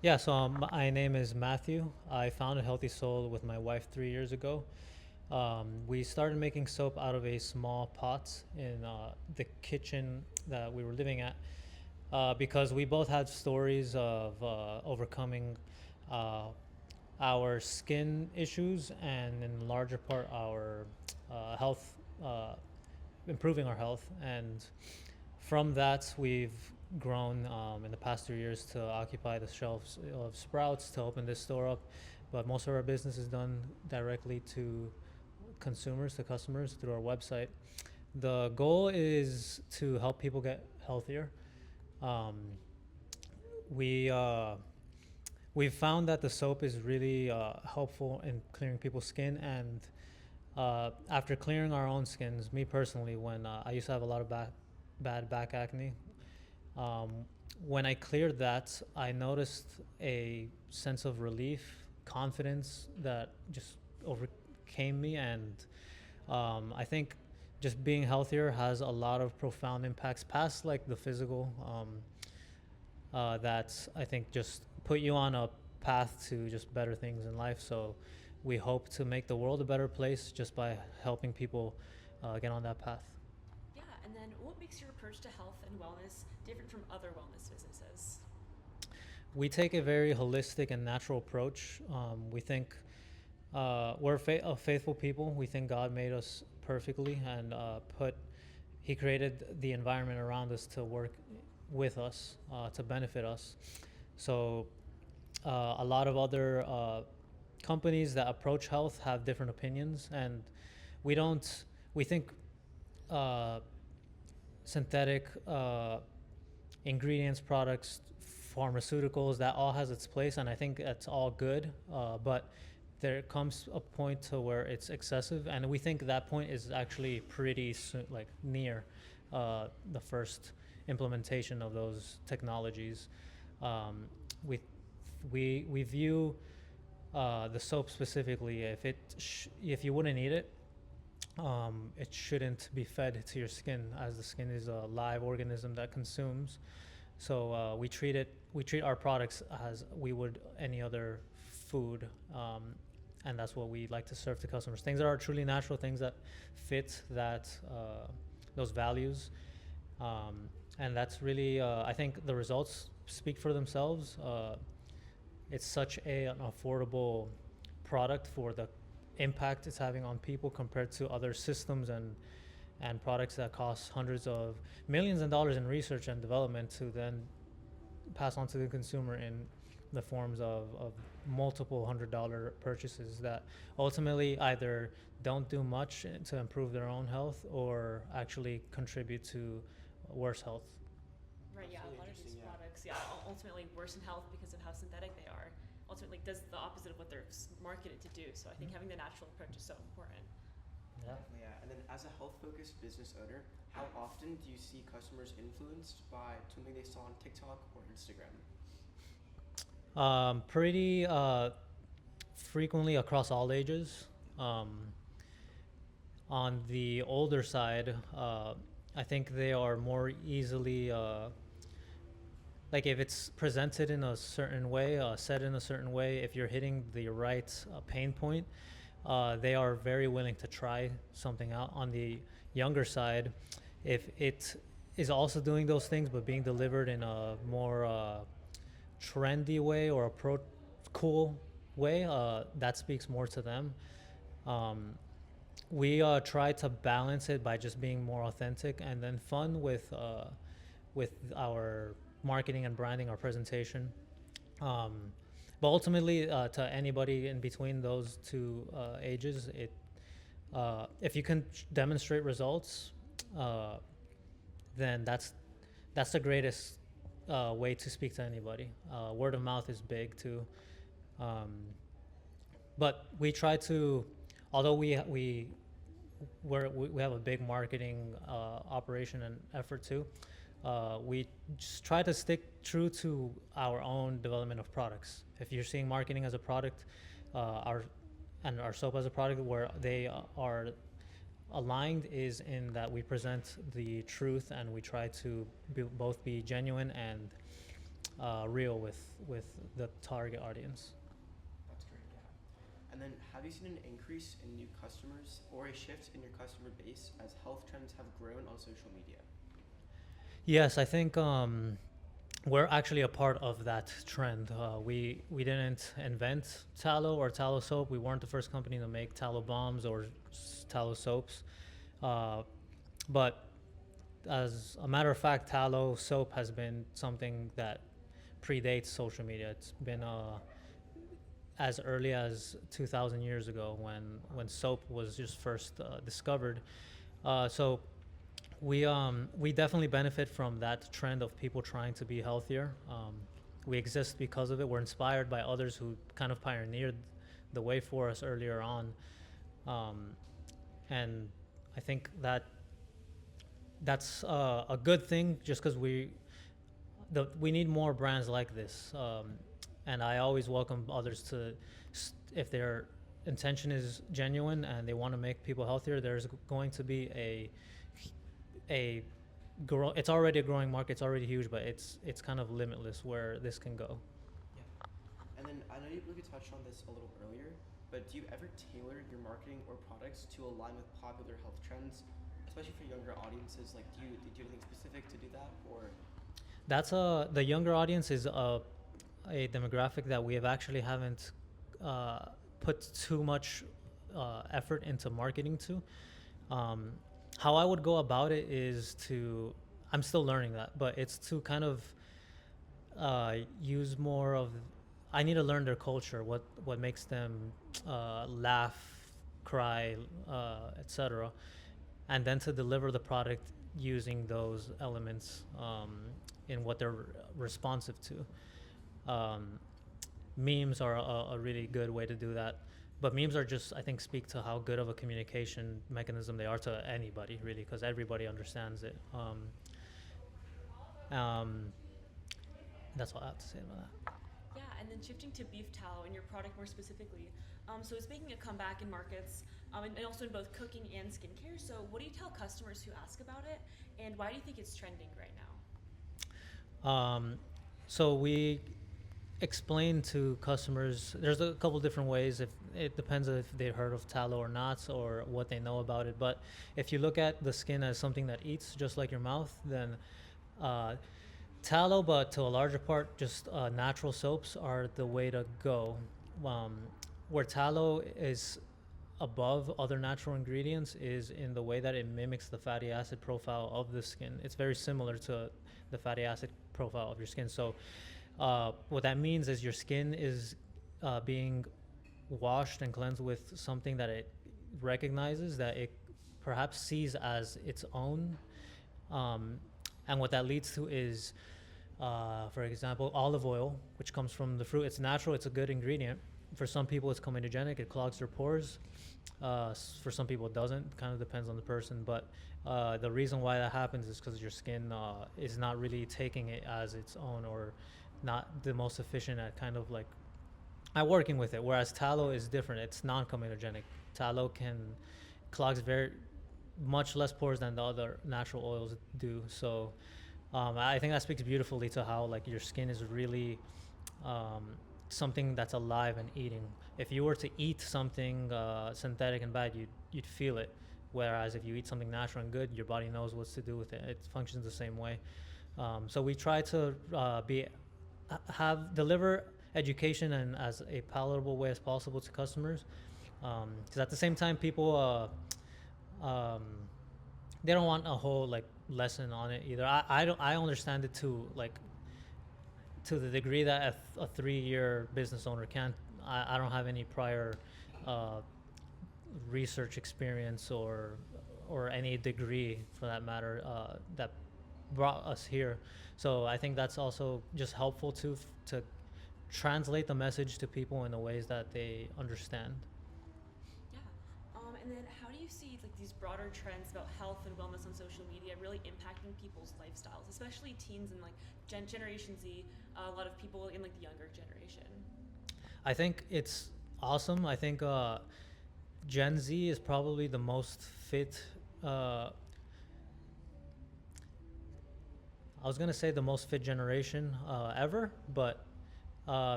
Yeah, so my name is Matthew. I founded Healthy Soul with my wife 3 years ago. We started making soap out of a small pot in the kitchen that we were living at because we both had stories of overcoming uh, our skin issues and, in larger part, our health, improving our health. And from that, we've grown in the past 3 years to occupy the shelves of Sprouts to open this store up. But most of our business is done directly to consumers, to customers through our website. The goal is to help people get healthier. Um, we we've found that the soap is really helpful in clearing people's skin, and after clearing our own skins, me personally, when I used to have a lot of bad back acne, um, when I cleared that, I noticed a sense of relief, confidence that just overcame me, and I think just being healthier has a lot of profound impacts past like the physical. That I think just put you on a path to just better things in life. So we hope to make the world a better place just by helping people get on that path. Yeah, and then what makes your approach to health and wellness different from other wellness businesses? We take a very holistic and natural approach. We think we're a faithful people. We think God made us perfectly and He created the environment around us to work with us, to benefit us. So a lot of other companies that approach health have different opinions, and we don't. We think uh, synthetic ingredients, products, pharmaceuticals, that all has its place, and I think that's all good. But there comes a point to where it's excessive, and we think that point is actually pretty like near the first implementation of those technologies. Um, we we view the soap specifically. If you wouldn't eat it, it shouldn't be fed to your skin, as the skin is a live organism that consumes. So we treat our products as we would any other food, and that's what we like to serve to customers. Things that are truly natural, things that fit those values, and that's really I think the results speak for themselves. It's such an affordable product for the impact it's having on people compared to other systems and products that cost hundreds of millions of dollars in research and development to then pass on to the consumer in the forms of multiple $100 purchases that ultimately either don't do much to improve their own health or actually contribute to worse health. Right, That's yeah, a really lot of these interesting. Yeah. products, yeah, ultimately worsen health because of how synthetic they are. Ultimately, does the opposite of what they're marketed to do. So I think having the natural approach is so important. Yeah. Definitely, yeah. And then as a health-focused business owner, how often do you see customers influenced by something they saw on TikTok or Instagram? Pretty frequently across all ages. Um, on the older side, I think they are more easily like if it's presented in a certain way, said in a certain way, if you're hitting the right pain point, they are very willing to try something out. On the younger side, if it is also doing those things but being delivered in a more trendy way or a cool way, that speaks more to them. Um, we try to balance it by just being more authentic and then fun with our marketing and branding, our presentation. Um, but ultimately, to anybody in between those two ages, if you can demonstrate results, uh, then that's the greatest way to speak to anybody. Word of mouth is big too, um, but we try to, although we have a big marketing operation and effort too. We just try to stick true to our own development of products. If you're seeing marketing as a product, our and our soap as a product, where they are aligned is in that we present the truth and we try to both be genuine and real with the target audience. That's great, yeah. And then have you seen an increase in new customers or a shift in your customer base as health trends have grown on social media? Yes, I think we're actually a part of that trend. We didn't invent tallow or tallow soap. We weren't the first company to make tallow bombs or tallow soaps. Uh, but as a matter of fact, tallow soap has been something that predates social media. It's been as early as 2,000 years ago when soap was just first discovered. So we definitely benefit from that trend of people trying to be healthier. We exist because of it. We're inspired by others who kind of pioneered the way for us earlier on, and I think that's a good thing. Just because we need more brands like this, and I always welcome others to, if their intention is genuine and they want to make people healthier. There's going to be it's already a growing market. It's already huge, but it's kind of limitless where this can go. Yeah. And then I know we could touch on this a little earlier, but do you ever tailor your marketing or products to align with popular health trends, especially for younger audiences? Like, do you do anything specific to do that, or? That's the younger audience is a demographic that we have actually haven't put too much effort into marketing to. How I would go about it is I'm still learning that, but it's to kind of use more of, I need to learn their culture, what makes them laugh, cry, etc., and then to deliver the product using those elements in what they're responsive to. Memes are a really good way to do that. But memes are just, I think, speak to how good of a communication mechanism they are to anybody, really, because everybody understands it. That's all I have to say about that. Yeah, and then shifting to beef tallow and your product more specifically. So it's making a comeback in markets, and also in both cooking and skincare. So what do you tell customers who ask about it, and why do you think it's trending right now? So we explain to customers, there's a couple different ways. If it depends if they've heard of tallow or not, or what they know about it. But if you look at the skin as something that eats just like your mouth, then tallow, but to a larger part, just natural soaps are the way to go. Where tallow is above other natural ingredients is in the way that it mimics the fatty acid profile of the skin. It's very similar to the fatty acid profile of your skin. So what that means is your skin is being washed and cleansed with something that it recognizes, that it perhaps sees as its own. And what that leads to is, for example, olive oil, which comes from the fruit. It's natural, it's a good ingredient. For some people, it's comedogenic, it clogs their pores. For some people, it doesn't. Kind of depends on the person. But the reason why that happens is because your skin is not really taking it as its own, or not the most efficient at kind of like at working with it. Whereas tallow is different. It's non-comedogenic. Tallow clogs very much less pores than the other natural oils do. So I think that speaks beautifully to how like your skin is really something that's alive and eating. If you were to eat something synthetic and bad, you'd feel it. Whereas if you eat something natural and good, your body knows what to do with it. It functions the same way. So we try to deliver education and as a palatable way as possible to customers. Because at the same time, people they don't want a whole like lesson on it either. I understand it to the degree that a 3-year business owner can't. I don't have any prior research experience or any degree for that matter that brought us here. So I think that's also just helpful to translate the message to people in the ways that they understand. Yeah. And then how do you see like these broader trends about health and wellness on social media really impacting people's lifestyles, especially teens and like Generation Z, a lot of people in like the younger generation? I think it's awesome. I think Gen Z is probably the most fit I was gonna say the most fit generation ever, but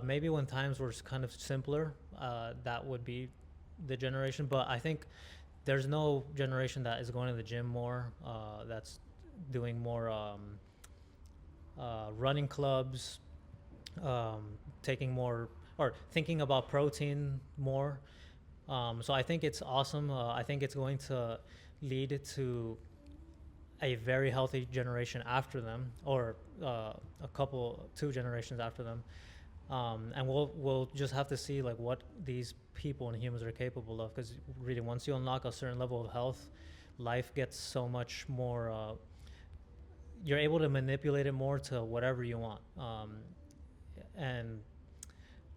maybe when times were kind of simpler, that would be the generation. But I think there's no generation that is going to the gym more, that's doing more running clubs, taking more or thinking about protein more. So I think it's awesome. I think it's going to lead to a very healthy generation after them, or two generations after them. And we'll just have to see like what these people and humans are capable of, because really once you unlock a certain level of health, life gets so much more. You're able to manipulate it more to whatever you want, and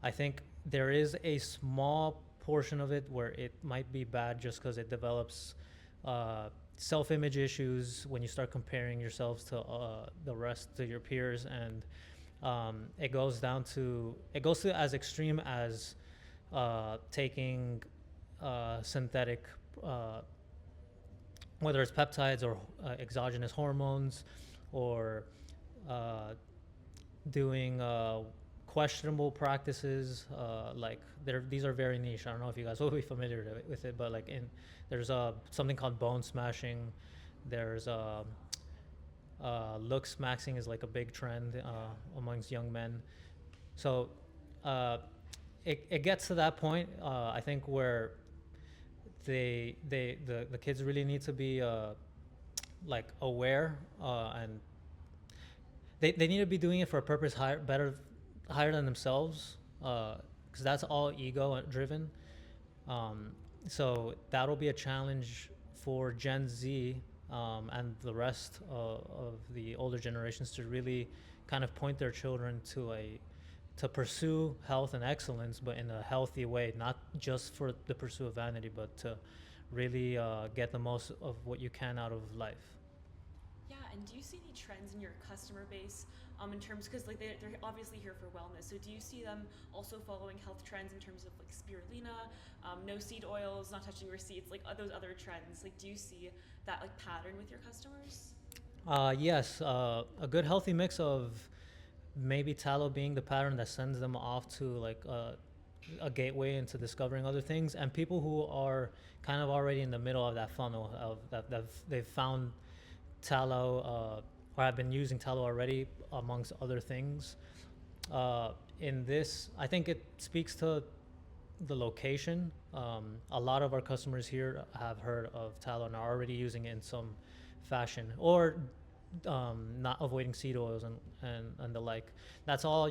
I think there is a small portion of it where it might be bad just because it develops self-image issues when you start comparing yourselves to the rest of your peers, and it goes to as extreme as taking synthetic, whether it's peptides or exogenous hormones, or doing questionable practices. Like these are very niche. I don't know if you guys will be familiar with it, but like there's something called bone smashing. There's looks maxing is like a big trend amongst young men. So it gets to that point, I think, where the kids really need to be like aware, and they need to be doing it for a purpose higher than themselves, because that's all ego driven. So that'll be a challenge for Gen Z, and the rest of the older generations to really kind of point their children to pursue health and excellence, but in a healthy way, not just for the pursuit of vanity, but to really get the most of what you can out of life. Yeah, and do you see any trends in your customer base, in terms, because like they're obviously here for wellness, so do you see them also following health trends in terms of like spirulina, no seed oils, not touching receipts, like those other trends? Like, do you see that like pattern with your customers? Yes, a good healthy mix of maybe tallow being the pattern that sends them off to like a gateway into discovering other things, and people who are kind of already in the middle of that funnel of that they've found tallow, or have been using tallow already amongst other things. In this, I think it speaks to the location. A lot of our customers here have heard of tallow and are already using it in some fashion, or not avoiding seed oils and the like. That's all,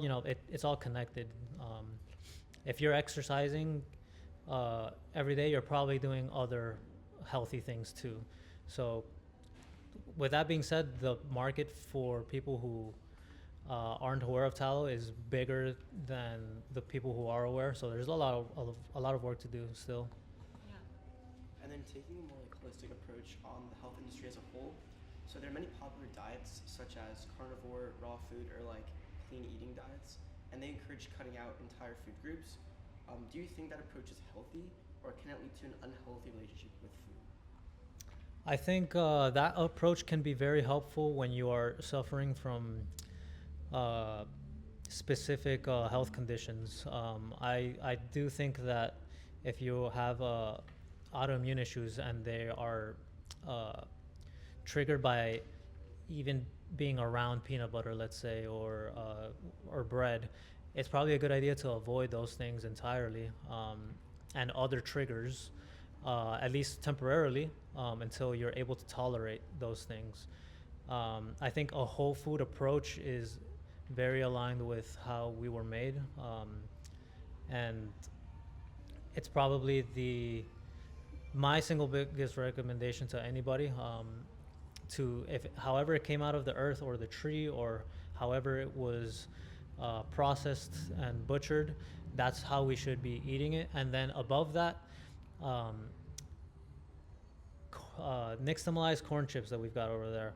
it's all connected. If you're exercising every day, you're probably doing other healthy things too. So with that being said, the market for people who aren't aware of tallow is bigger than the people who are aware. So there's a lot of work to do still. Yeah. And then taking a more like holistic approach on the health industry as a whole. So there are many popular diets such as carnivore, raw food, or like clean eating diets, and they encourage cutting out entire food groups. Do you think that approach is healthy, or can it lead to an unhealthy relationship with food? I think that approach can be very helpful when you are suffering from specific health conditions. I do think that if you have autoimmune issues and they are triggered by even being around peanut butter, let's say, or bread, it's probably a good idea to avoid those things entirely, and other triggers, at least temporarily, until you're able to tolerate those things. I think a whole food approach is very aligned with how we were made, and it's probably my single biggest recommendation to anybody, however it came out of the earth or the tree, or however it was processed and butchered, that's how we should be eating it. And then above that, nixtamalized corn chips that we've got over there.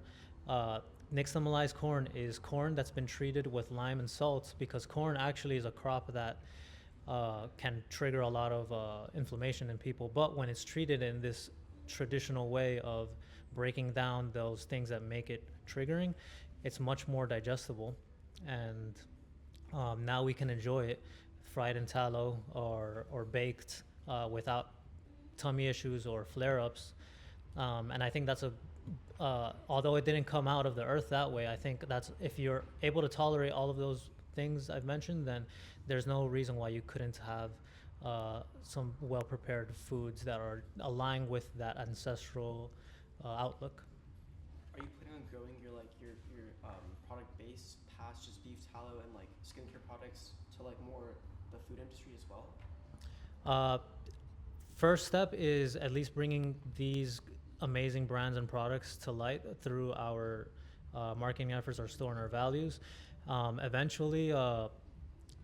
Nixtamalized corn is corn that's been treated with lime and salt, because corn actually is a crop that can trigger a lot of inflammation in people. But when it's treated in this traditional way of breaking down those things that make it triggering, it's much more digestible, and now we can enjoy it fried in tallow or baked without tummy issues or flare-ups. And I think that's a although it didn't come out of the earth that way, I think that's if you're able to tolerate all of those things I've mentioned, then there's no reason why you couldn't have some well-prepared foods that are aligned with that ancestral outlook. Are you planning on growing your product base past just beef tallow and like skincare products to like more the food industry as well? Uh, First step is at least bringing these amazing brands and products to light through our marketing efforts, our store, and our values. Eventually,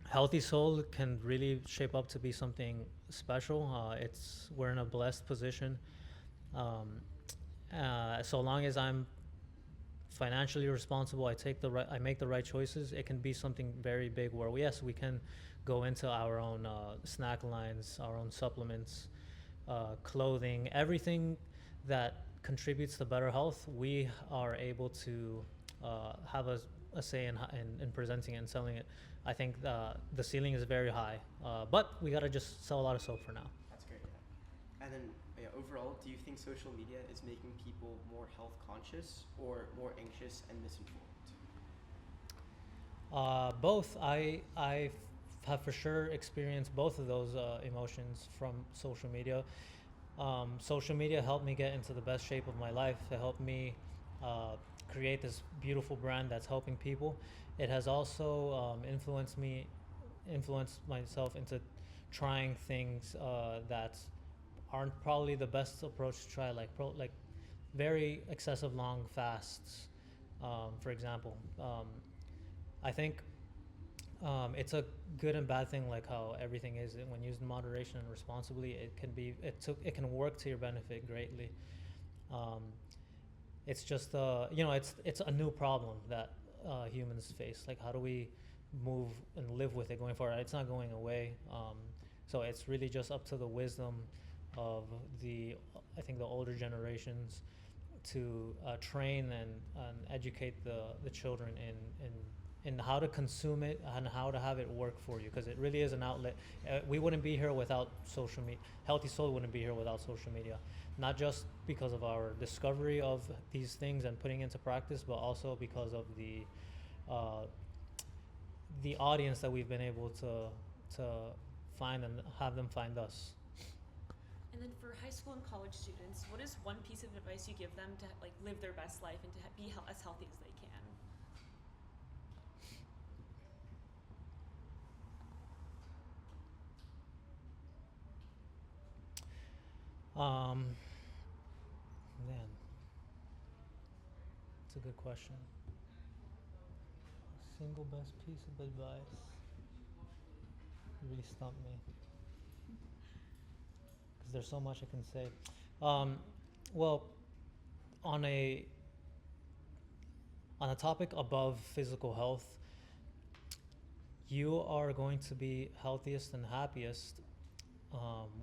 Healthy Soul can really shape up to be something special. We're in a blessed position. So long as I'm financially responsible, I make the right choices, it can be something very big where we can go into our own snack lines, our own supplements, clothing, everything that contributes to better health. We are able to have a say in presenting it and selling it. I think the ceiling is very high, but we gotta just sell a lot of soap for now. That's great. Yeah. And then overall, do you think social media is making people more health conscious or more anxious and misinformed? Both. I have for sure experienced both of those emotions from social media. Social media helped me get into the best shape of my life. It helped me create this beautiful brand that's helping people. It has also influenced myself into trying things that aren't probably the best approach to try, like very excessive long fasts, for example. I think it's a good and bad thing, like how everything is. When used in moderation and responsibly, it can work to your benefit greatly. It's just it's a new problem that humans face. Like, how do we move and live with it going forward? It's not going away. So it's really just up to the wisdom of I think the older generations to train and educate the children in how to consume it and how to have it work for you, because it really is an outlet. We wouldn't be here without social media. Healthy Soul wouldn't be here without social media, not just because of our discovery of these things and putting into practice, but also because of the audience that we've been able to find and have them find us. And then for high school and college students, what is one piece of advice you give them to like live their best life and to be as healthy as they can? Man, it's a good question. Single best piece of advice. You really stumped me. Because there's so much I can say. Well, on a topic above physical health, you are going to be healthiest and happiest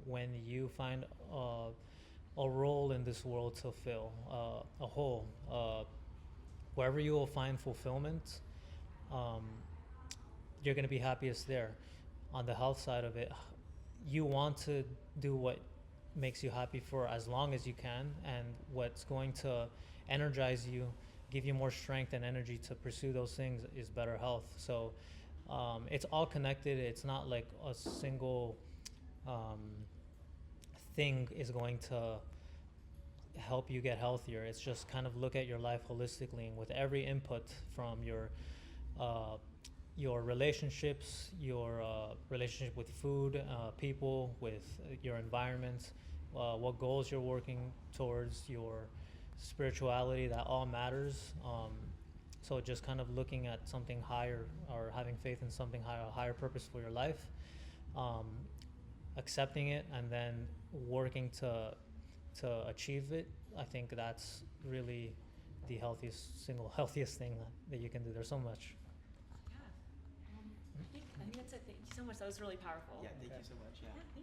when you find a role in this world to fill, a hole. Wherever you will find fulfillment, you're going to be happiest there. On the health side of it, you want to do what makes you happy for as long as you can, and what's going to energize you, give you more strength and energy to pursue those things is better health. So it's all connected. It's not like a single thing is going to help you get healthier. It's just kind of look at your life holistically, and with every input from your relationships, your relationship with food, people, with your environment, what goals you're working towards, your spirituality, that all matters. So just kind of looking at something higher, or having faith in something higher, a higher purpose for your life, accepting it, and then working to achieve it. I think that's really the healthiest thing that you can do. There's so much. Yeah. I think that's it. Thank you so much. That was really powerful. Yeah, thank you so much. Yeah. Yeah, thank you.